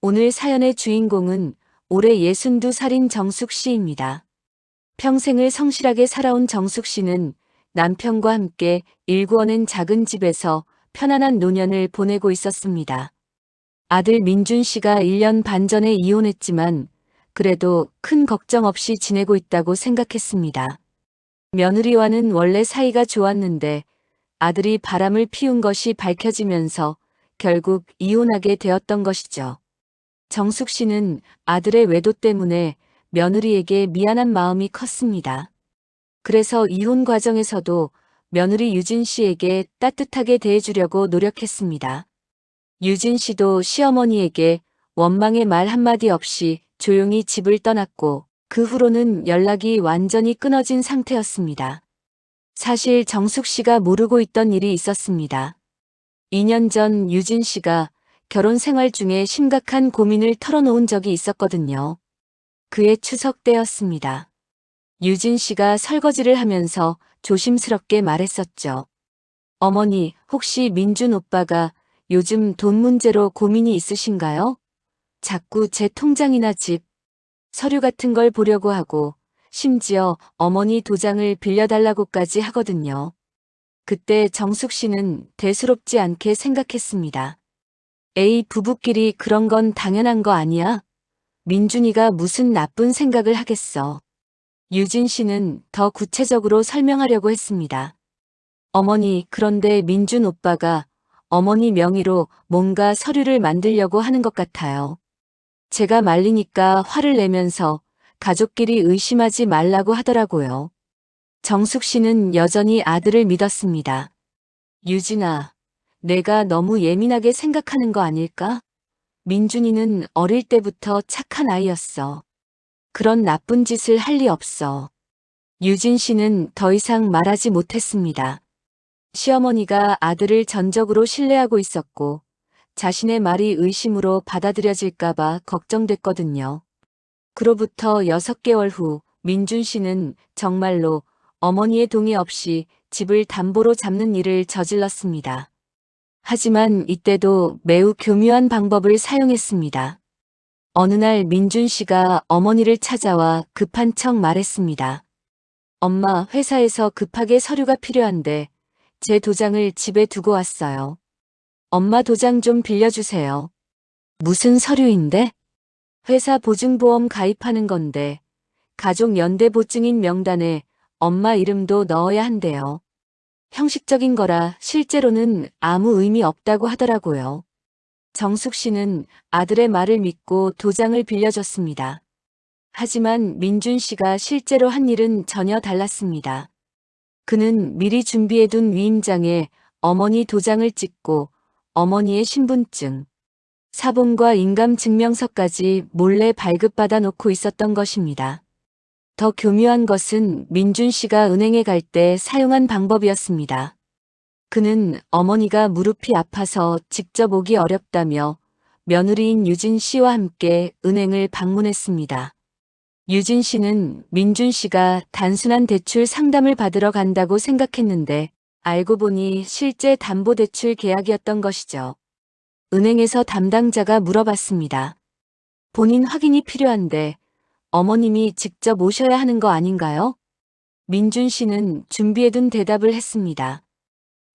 오늘 사연의 주인공은 올해 62살인 정숙 씨입니다. 평생을 성실하게 살아온 정숙 씨는 남편과 함께 일구어낸 작은 집에서 편안한 노년을 보내고 있었습니다. 아들 민준 씨가 1년 반 전에 이혼했지만 그래도 큰 걱정 없이 지내고 있다고 생각했습니다. 며느리와는 원래 사이가 좋았는데 아들이 바람을 피운 것이 밝혀지면서 결국 이혼하게 되었던 것이죠. 정숙 씨는 아들의 외도 때문에 며느리에게 미안한 마음이 컸습니다. 그래서 이혼 과정에서도 며느리 유진 씨에게 따뜻하게 대해주려고 노력했습니다. 유진 씨도 시어머니에게 원망의 말 한마디 없이 조용히 집을 떠났고 그 후로는 연락이 완전히 끊어진 상태였습니다. 사실 정숙 씨가 모르고 있던 일이 있었습니다. 2년 전 유진 씨가 결혼 생활 중에 심각한 고민을 털어놓은 적이 있었거든요. 그해 추석 때였습니다. 유진 씨가 설거지를 하면서 조심스럽게 말했었죠. 어머니, 혹시 민준 오빠가 요즘 돈 문제로 고민이 있으신가요? 자꾸 제 통장이나 집, 서류 같은 걸 보려고 하고 심지어 어머니 도장을 빌려달라고까지 하거든요. 그때 정숙 씨는 대수롭지 않게 생각했습니다. 에이, 부부끼리 그런 건 당연한 거 아니야? 민준이가 무슨 나쁜 생각을 하겠어. 유진 씨는 더 구체적으로 설명하려고 했습니다. 어머니, 그런데 민준 오빠가 어머니 명의로 뭔가 서류를 만들려고 하는 것 같아요. 제가 말리니까 화를 내면서 가족끼리 의심하지 말라고 하더라고요. 정숙 씨는 여전히 아들을 믿었습니다. 유진아, 내가 너무 예민하게 생각하는 거 아닐까? 민준이는 어릴 때부터 착한 아이였어. 그런 나쁜 짓을 할 리 없어. 유진 씨는 더 이상 말하지 못했습니다. 시어머니가 아들을 전적으로 신뢰하고 있었고 자신의 말이 의심으로 받아들여질까봐 걱정됐거든요. 그로부터 6개월 후 민준 씨는 정말로 어머니의 동의 없이 집을 담보로 잡는 일을 저질렀습니다. 하지만 이때도 매우 교묘한 방법을 사용했습니다. 어느 날 민준 씨가 어머니를 찾아와 급한 척 말했습니다. 엄마, 회사에서 급하게 서류가 필요한데 제 도장을 집에 두고 왔어요. 엄마 도장 좀 빌려주세요. 무슨 서류인데? 회사 보증보험 가입하는 건데 가족 연대 보증인 명단에 엄마 이름도 넣어야 한대요. 형식적인 거라 실제로는 아무 의미 없다고 하더라고요. 정숙 씨는 아들의 말을 믿고 도장을 빌려줬습니다. 하지만 민준 씨가 실제로 한 일은 전혀 달랐습니다. 그는 미리 준비해둔 위임장에 어머니 도장을 찍고 어머니의 신분증, 사본과 인감증명서까지 몰래 발급받아 놓고 있었던 것입니다. 더 교묘한 것은 민준 씨가 은행에 갈 때 사용한 방법이었습니다. 그는 어머니가 무릎이 아파서 직접 오기 어렵다며 며느리인 유진 씨와 함께 은행을 방문했습니다. 유진 씨는 민준 씨가 단순한 대출 상담을 받으러 간다고 생각했는데 알고 보니 실제 담보대출 계약이었던 것이죠. 은행에서 담당자가 물어봤습니다. 본인 확인이 필요한데 어머님이 직접 오셔야 하는 거 아닌가요? 민준 씨는 준비해둔 대답을 했습니다.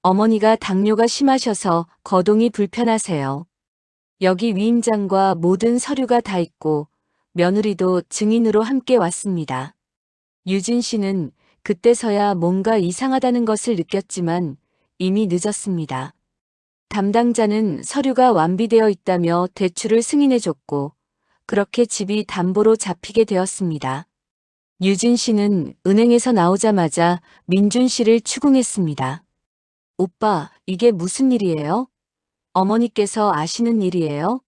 어머니가 당뇨가 심하셔서 거동이 불편하세요. 여기 위임장과 모든 서류가 다 있고 며느리도 증인으로 함께 왔습니다. 유진 씨는 그때서야 뭔가 이상하다는 것을 느꼈지만 이미 늦었습니다. 담당자는 서류가 완비되어 있다며 대출을 승인해줬고 그렇게 집이 담보로 잡히게 되었습니다. 유진 씨는 은행에서 나오자마자 민준 씨를 추궁했습니다. 오빠, 이게 무슨 일이에요? 어머니께서 아시는 일이에요?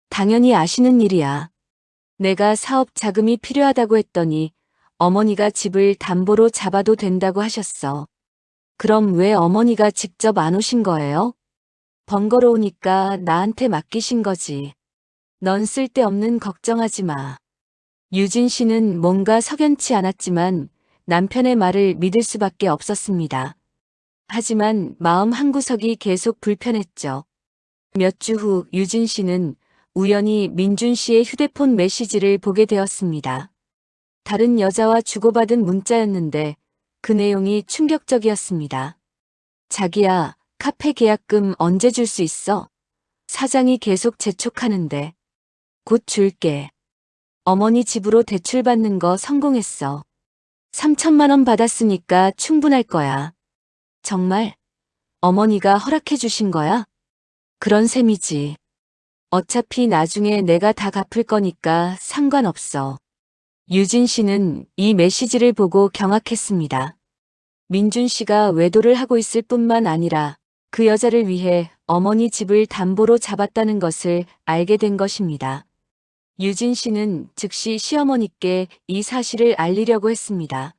당연히 아시는 일이야. 내가 사업 자금이 필요하다고 했더니 어머니가 집을 담보로 잡아도 된다고 하셨어. 그럼 왜 어머니가 직접 안 오신 거예요? 번거로우니까 나한테 맡기신 거지. 넌 쓸데없는 걱정하지 마. 유진 씨는 뭔가 석연치 않았지만 남편의 말을 믿을 수밖에 없었습니다. 하지만 마음 한구석이 계속 불편했죠. 몇 주 후 유진 씨는 우연히 민준 씨의 휴대폰 메시지를 보게 되었습니다. 다른 여자와 주고받은 문자였는데 그 내용이 충격적이었습니다. 자기야, 카페 계약금 언제 줄 수 있어? 사장이 계속 재촉하는데. 곧 줄게. 어머니 집으로 대출받는 거 성공했어. 3천만 원 받았으니까 충분할 거야. 정말? 어머니가 허락해 주신 거야? 그런 셈이지. 어차피 나중에 내가 다 갚을 거니까 상관없어. 유진 씨는 이 메시지를 보고 경악했습니다. 민준 씨가 외도를 하고 있을 뿐만 아니라 그 여자를 위해 어머니 집을 담보로 잡았다는 것을 알게 된 것입니다. 유진 씨는 즉시 시어머니께 이 사실을 알리려고 했습니다.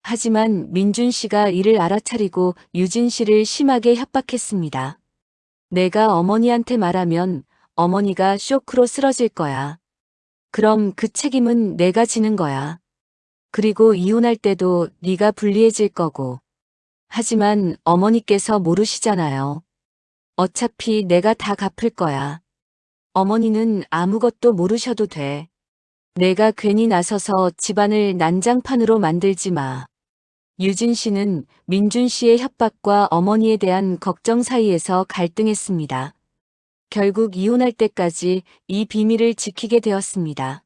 하지만 민준 씨가 이를 알아차리고 유진 씨를 심하게 협박했습니다. 내가 어머니한테 말하면 어머니가 쇼크로 쓰러질 거야. 그럼 그 책임은 내가 지는 거야. 그리고 이혼할 때도 네가 불리해질 거고. 하지만 어머니께서 모르시잖아요. 어차피 내가 다 갚을 거야. 어머니는 아무것도 모르셔도 돼. 내가 괜히 나서서 집안을 난장판으로 만들지 마. 유진 씨는 민준 씨의 협박과 어머니에 대한 걱정 사이에서 갈등했습니다. 결국 이혼할 때까지 이 비밀을 지키게 되었습니다.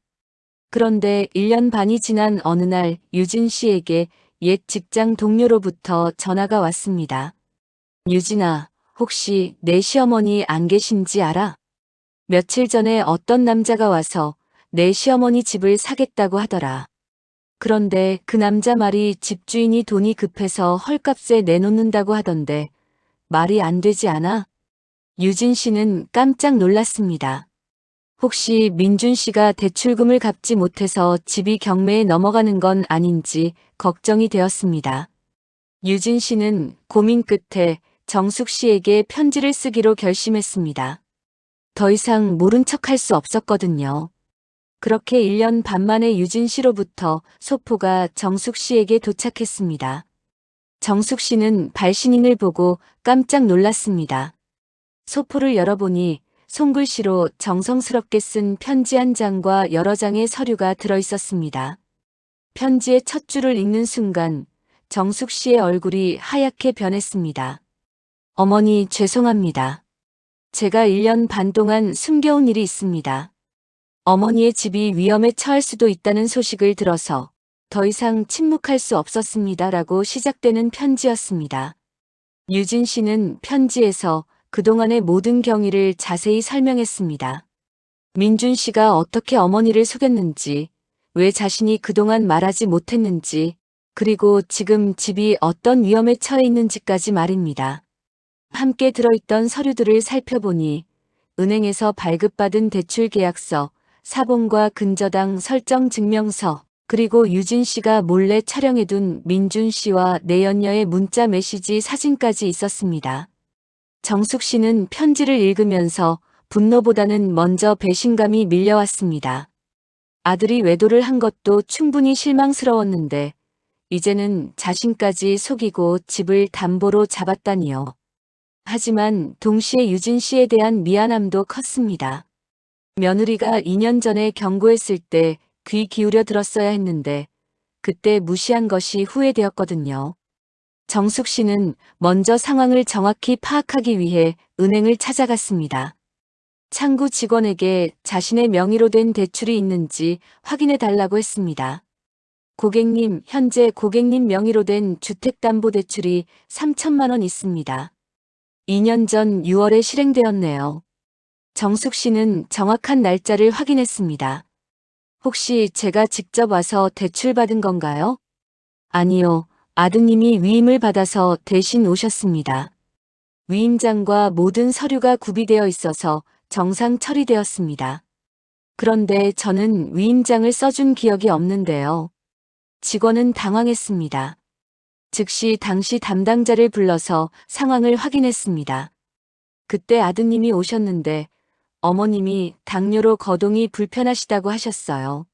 그런데 1년 반이 지난 어느 날 유진 씨에게 옛 직장 동료로부터 전화가 왔습니다. 유진아, 혹시 내 시어머니 안 계신지 알아? 며칠 전에 어떤 남자가 와서 내 시어머니 집을 사겠다고 하더라. 그런데 그 남자 말이 집주인이 돈이 급해서 헐값에 내놓는다고 하던데 말이 안 되지 않아? 유진 씨는 깜짝 놀랐습니다. 혹시 민준 씨가 대출금을 갚지 못해서 집이 경매에 넘어가는 건 아닌지 걱정이 되었습니다. 유진 씨는 고민 끝에 정숙 씨에게 편지를 쓰기로 결심했습니다. 더 이상 모른 척할 수 없었거든요. 그렇게 1년 반 만에 유진 씨로부터 소포가 정숙 씨에게 도착했습니다. 정숙 씨는 발신인을 보고 깜짝 놀랐습니다. 소포를 열어보니 손글씨로 정성스럽게 쓴 편지 한 장과 여러 장의 서류가 들어 있었습니다. 편지의 첫 줄을 읽는 순간 정숙 씨의 얼굴이 하얗게 변했습니다. 어머니, 죄송합니다. 제가 1년 반 동안 숨겨온 일이 있습니다. 어머니의 집이 위험에 처할 수도 있다는 소식을 들어서 더 이상 침묵할 수 없었습니다. 라고 시작되는 편지였습니다. 유진 씨는 편지에서 그동안의 모든 경위를 자세히 설명했습니다. 민준 씨가 어떻게 어머니를 속였는지, 왜 자신이 그동안 말하지 못했는지, 그리고 지금 집이 어떤 위험에 처해 있는지까지 말입니다. 함께 들어있던 서류들을 살펴보니 은행에서 발급받은 대출 계약서, 사본과 근저당 설정 증명서, 그리고 유진 씨가 몰래 촬영해둔 민준 씨와 내연녀의 문자 메시지 사진까지 있었습니다. 정숙 씨는 편지를 읽으면서 분노보다는 먼저 배신감이 밀려왔습니다. 아들이 외도를 한 것도 충분히 실망스러웠는데 이제는 자신까지 속이고 집을 담보로 잡았다니요. 하지만 동시에 유진 씨에 대한 미안함도 컸습니다. 며느리가 2년 전에 경고했을 때 귀 기울여 들었어야 했는데 그때 무시한 것이 후회되었거든요. 정숙 씨는 먼저 상황을 정확히 파악하기 위해 은행을 찾아갔습니다. 창구 직원에게 자신의 명의로 된 대출이 있는지 확인해 달라고 했습니다. 고객님, 현재 고객님 명의로 된 주택담보대출이 3천만 원 있습니다. 2년 전 6월에 실행되었네요. 정숙 씨는 정확한 날짜를 확인했습니다. 혹시 제가 직접 와서 대출받은 건가요? 아니요. 아드님이 위임을 받아서 대신 오셨습니다. 위임장과 모든 서류가 구비되어 있어서 정상 처리되었습니다. 그런데 저는 위임장을 써준 기억이 없는데요. 직원은 당황했습니다. 즉시 당시 담당자를 불러서 상황을 확인했습니다. 그때 아드님이 오셨는데 어머님이 당뇨로 거동이 불편하시다고 하셨어요.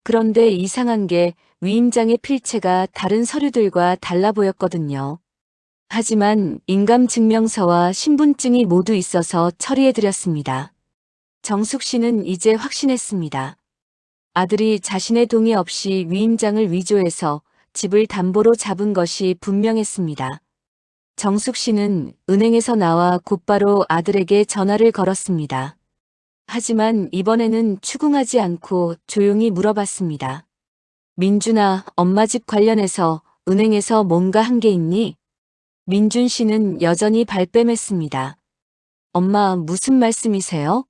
그런데 이상한 게 위임장의 필체가 다른 서류들과 달라 보였거든요. 하지만 인감증명서와 신분증이 모두 있어서 처리해드렸습니다. 정숙 씨는 이제 확신했습니다. 아들이 자신의 동의 없이 위임장을 위조해서 집을 담보로 잡은 것이 분명했습니다. 정숙 씨는 은행에서 나와 곧바로 아들에게 전화를 걸었습니다. 하지만 이번에는 추궁하지 않고 조용히 물어봤습니다. 민준아, 엄마 집 관련해서 은행에서 뭔가 한 게 있니? 민준 씨는 여전히 발뺌했습니다. 엄마, 무슨 말씀이세요?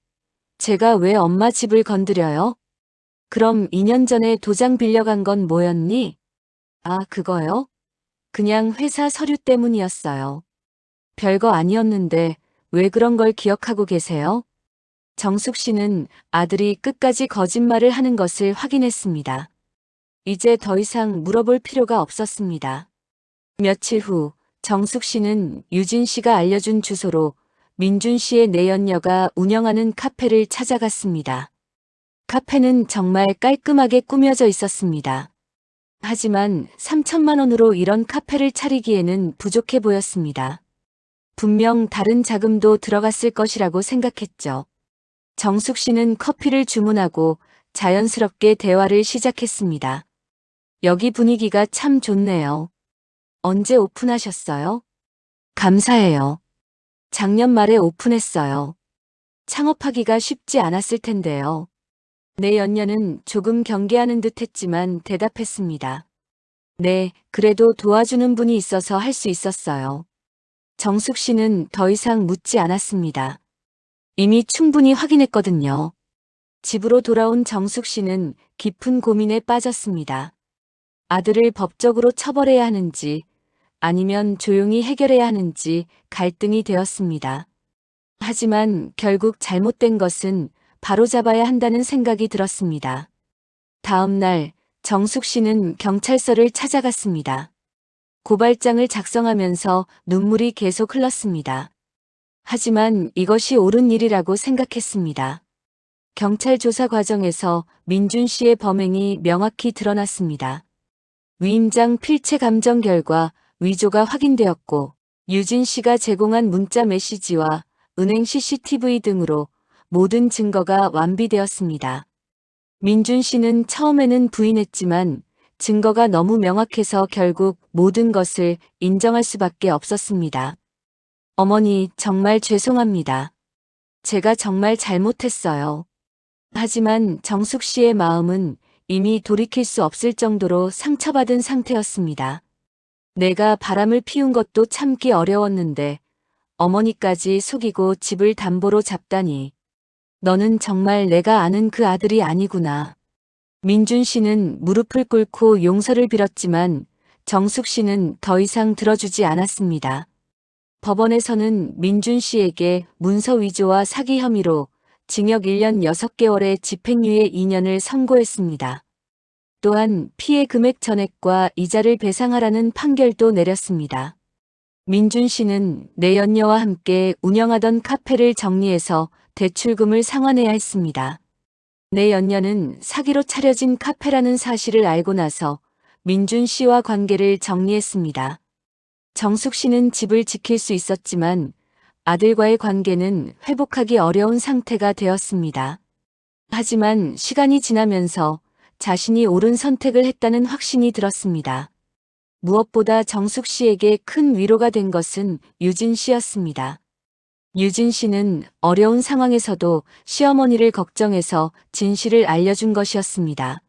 제가 왜 엄마 집을 건드려요? 그럼 2년 전에 도장 빌려간 건 뭐였니? 아, 그거요? 그냥 회사 서류 때문이었어요. 별거 아니었는데 왜 그런 걸 기억하고 계세요? 정숙 씨는 아들이 끝까지 거짓말을 하는 것을 확인했습니다. 이제 더 이상 물어볼 필요가 없었습니다. 며칠 후 정숙 씨는 유진 씨가 알려준 주소로 민준 씨의 내연녀가 운영하는 카페를 찾아갔습니다. 카페는 정말 깔끔하게 꾸며져 있었습니다. 하지만 3천만 원으로 이런 카페를 차리기에는 부족해 보였습니다. 분명 다른 자금도 들어갔을 것이라고 생각했죠. 정숙 씨는 커피를 주문하고 자연스럽게 대화를 시작했습니다. 여기 분위기가 참 좋네요. 언제 오픈하셨어요? 감사해요. 작년 말에 오픈했어요. 창업하기가 쉽지 않았을 텐데요. 내 연녀는 조금 경계하는 듯 했지만 대답했습니다. 네, 그래도 도와주는 분이 있어서 할 수 있었어요. 정숙 씨는 더 이상 묻지 않았습니다. 이미 충분히 확인했거든요. 집으로 돌아온 정숙 씨는 깊은 고민에 빠졌습니다. 아들을 법적으로 처벌해야 하는지 아니면 조용히 해결해야 하는지 갈등이 되었습니다. 하지만 결국 잘못된 것은 바로잡아야 한다는 생각이 들었습니다. 다음 날 정숙 씨는 경찰서를 찾아갔습니다. 고발장을 작성하면서 눈물이 계속 흘렀습니다. 하지만 이것이 옳은 일이라고 생각했습니다. 경찰 조사 과정에서 민준 씨의 범행이 명확히 드러났습니다. 위임장 필체 감정 결과 위조가 확인되었고 유진 씨가 제공한 문자 메시지와 은행 CCTV 등으로 모든 증거가 완비되었습니다. 민준 씨는 처음에는 부인했지만 증거가 너무 명확해서 결국 모든 것을 인정할 수밖에 없었습니다. 어머니, 정말 죄송합니다. 제가 정말 잘못했어요. 하지만 정숙 씨의 마음은 이미 돌이킬 수 없을 정도로 상처받은 상태였습니다. 내가 바람을 피운 것도 참기 어려웠는데 어머니까지 속이고 집을 담보로 잡다니. 너는 정말 내가 아는 그 아들이 아니구나. 민준 씨는 무릎을 꿇고 용서를 빌었지만 정숙 씨는 더 이상 들어주지 않았습니다. 법원에서는 민준 씨에게 문서 위조와 사기 혐의로 징역 1년 6개월의 집행유예 2년을 선고했습니다. 또한 피해 금액 전액과 이자를 배상하라는 판결도 내렸습니다. 민준 씨는 내연녀와 함께 운영하던 카페를 정리해서 대출금을 상환해야 했습니다. 내연녀는 사기로 차려진 카페라는 사실을 알고 나서 민준 씨와 관계를 정리했습니다. 정숙 씨는 집을 지킬 수 있었지만 아들과의 관계는 회복하기 어려운 상태가 되었습니다. 하지만 시간이 지나면서 자신이 옳은 선택을 했다는 확신이 들었습니다. 무엇보다 정숙 씨에게 큰 위로가 된 것은 유진 씨였습니다. 유진 씨는 어려운 상황에서도 시어머니를 걱정해서 진실을 알려준 것이었습니다.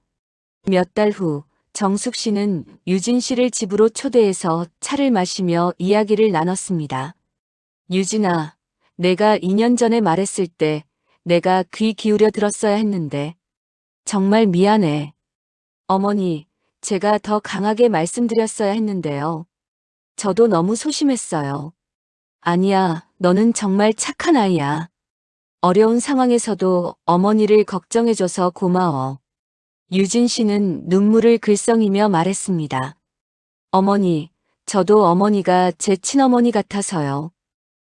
몇 달 후 정숙 씨는 유진 씨를 집으로 초대해서 차를 마시며 이야기를 나눴습니다. 유진아, 내가 2년 전에 말했을 때 내가 귀 기울여 들었어야 했는데 정말 미안해. 어머니, 제가 더 강하게 말씀드렸어야 했는데요. 저도 너무 소심했어요. 아니야, 너는 정말 착한 아이야. 어려운 상황에서도 어머니를 걱정해줘서 고마워. 유진 씨는 눈물을 글썽이며 말했습니다. 어머니, 저도 어머니가 제 친어머니 같아서요.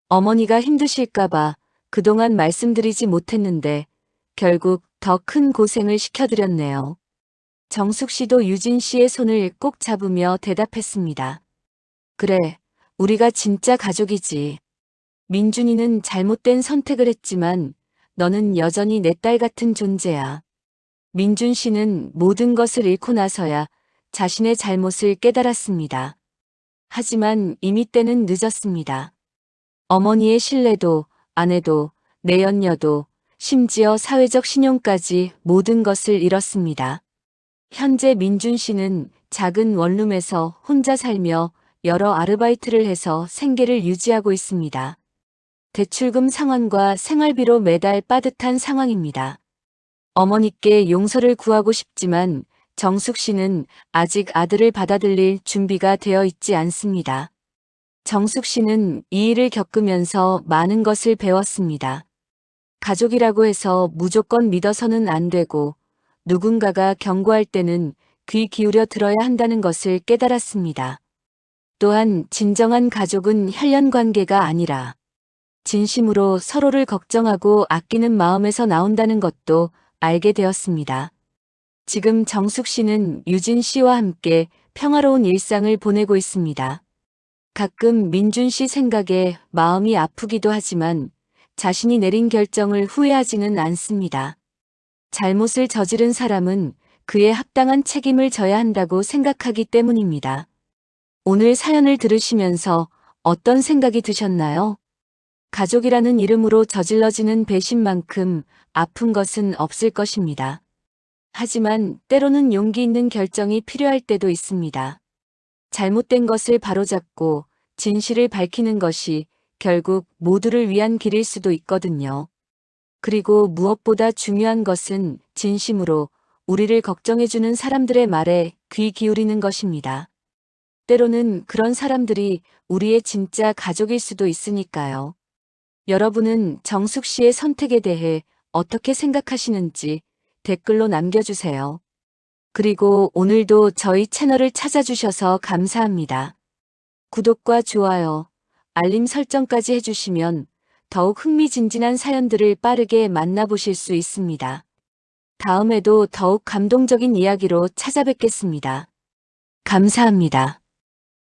어머니가 힘드실까봐 그동안 말씀드리지 못했는데 결국 더 큰 고생을 시켜드렸네요. 정숙 씨도 유진 씨의 손을 꼭 잡으며 대답했습니다. 그래, 우리가 진짜 가족이지. 민준이는 잘못된 선택을 했지만 너는 여전히 내 딸 같은 존재야. 민준 씨는 모든 것을 잃고 나서야 자신의 잘못을 깨달았습니다. 하지만 이미 때는 늦었습니다. 어머니의 신뢰도, 아내도, 내연녀도, 심지어 사회적 신용까지 모든 것을 잃었습니다. 현재 민준 씨는 작은 원룸에서 혼자 살며 여러 아르바이트를 해서 생계를 유지하고 있습니다. 대출금 상환과 생활비로 매달 빠듯한 상황입니다. 어머니께 용서를 구하고 싶지만 정숙 씨는 아직 아들을 받아들일 준비가 되어 있지 않습니다. 정숙 씨는 이 일을 겪으면서 많은 것을 배웠습니다. 가족이라고 해서 무조건 믿어서는 안 되고 누군가가 경고할 때는 귀 기울여 들어야 한다는 것을 깨달았습니다. 또한 진정한 가족은 혈연 관계가 아니라 진심으로 서로를 걱정하고 아끼는 마음에서 나온다는 것도 알게 되었습니다. 지금 정숙 씨는 유진 씨와 함께 평화로운 일상을 보내고 있습니다. 가끔 민준 씨 생각에 마음이 아프기도 하지만 자신이 내린 결정을 후회하지는 않습니다. 잘못을 저지른 사람은 그에 합당한 책임을 져야 한다고 생각하기 때문입니다. 오늘 사연을 들으시면서 어떤 생각이 드셨나요? 가족이라는 이름으로 저질러지는 배신만큼 아픈 것은 없을 것입니다. 하지만 때로는 용기 있는 결정이 필요할 때도 있습니다. 잘못된 것을 바로잡고 진실을 밝히는 것이 결국 모두를 위한 길일 수도 있거든요. 그리고 무엇보다 중요한 것은 진심으로 우리를 걱정해주는 사람들의 말에 귀 기울이는 것입니다. 때로는 그런 사람들이 우리의 진짜 가족일 수도 있으니까요. 여러분은 정숙 씨의 선택에 대해 어떻게 생각하시는지 댓글로 남겨주세요. 그리고 오늘도 저희 채널을 찾아주셔서 감사합니다. 구독과 좋아요, 알림 설정까지 해주시면 더욱 흥미진진한 사연들을 빠르게 만나보실 수 있습니다. 다음에도 더욱 감동적인 이야기로 찾아뵙겠습니다. 감사합니다.